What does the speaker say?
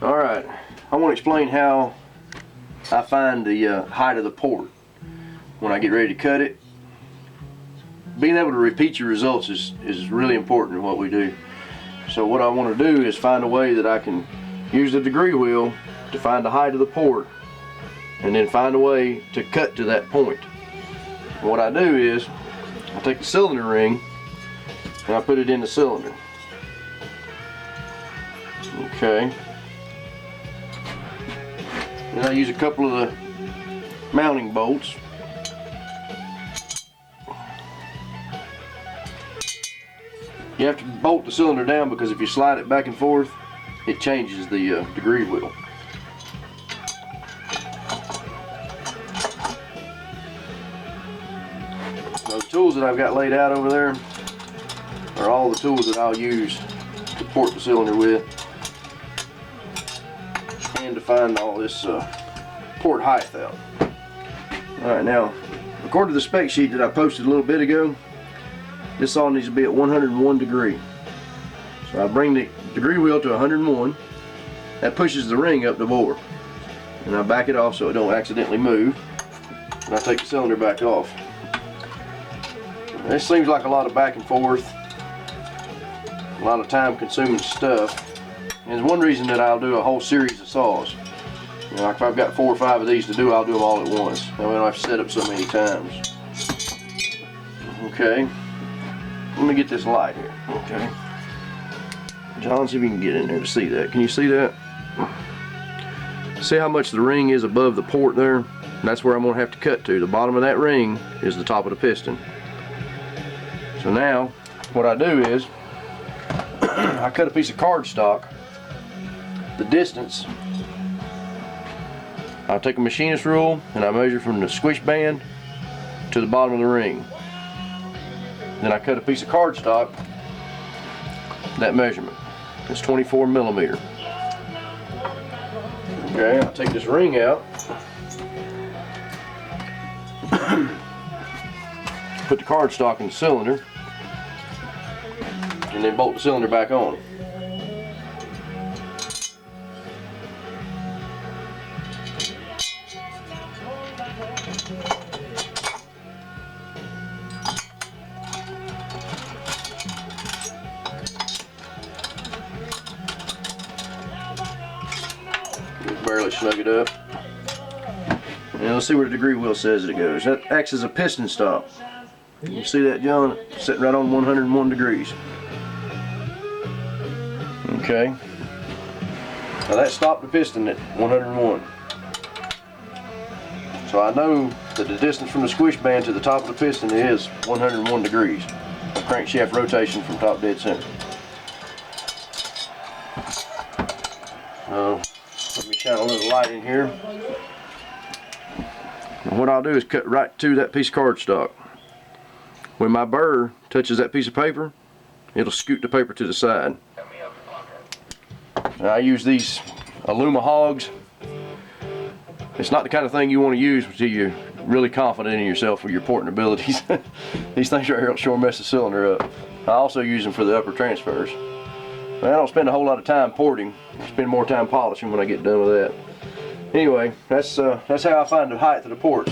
Alright, I want to explain how I find the height of the port when I get ready to cut it. Being able to repeat your results is really important in what we do. So what I want to do is find a way that I can use the degree wheel to find the height of the port and then find a way to cut to that point. And what I do is I take the cylinder ring and I put it in the cylinder. Okay. Then I use a couple of the mounting bolts. You have to bolt the cylinder down because if you slide it back and forth, it changes the degree wheel. Those tools that I've got laid out over there are all the tools that I'll use to port the cylinder with and to find all this port height out. Alright, now according to the spec sheet that I posted a little bit ago, this saw needs to be at 101 degree. So I bring the degree wheel to 101. That pushes the ring up the bore. And I back it off so it don't accidentally move. And I take the cylinder back off. This seems like a lot of back and forth, a lot of time consuming stuff. And it's one reason that I'll do a whole series of saws. You know, like if I've got 4 or 5 of these to do, I'll do them all at once. That way I don't have to set up so many times. Okay. Let me get this light here. Okay. John, see if you can get in there to see that. Can you see that? See how much the ring is above the port there? That's where I'm going to have to cut to. The bottom of that ring is the top of the piston. So now, what I do is, I cut a piece of cardstock. The distance, I'll take a machinist rule and I measure from the squish band to the bottom of the ring. Then I cut a piece of cardstock, that measurement. It's 24 millimeter. Okay, I'll take this ring out. Put the cardstock in the cylinder. And then bolt the cylinder back on. Barely snug it up. And let's see where the degree wheel says it goes. That acts as a piston stop. You see that, John? It's sitting right on 101 degrees. Okay. Now that stopped the piston at 101. So I know that the distance from the squish band to the top of the piston is 101 degrees. Crankshaft rotation from top dead center. Let me shine a little light in here. And what I'll do is cut right to that piece of cardstock. When my burr touches that piece of paper, it'll scoot the paper to the side. Now, I use these Aluma-Hogs. It's not the kind of thing you want to use until you're really confident in yourself with your porting abilities. These things right here will sure mess the cylinder up. I also use them for the upper transfers. I don't spend a whole lot of time porting. I spend more time polishing when I get done with that. Anyway, that's how I find the height of the ports.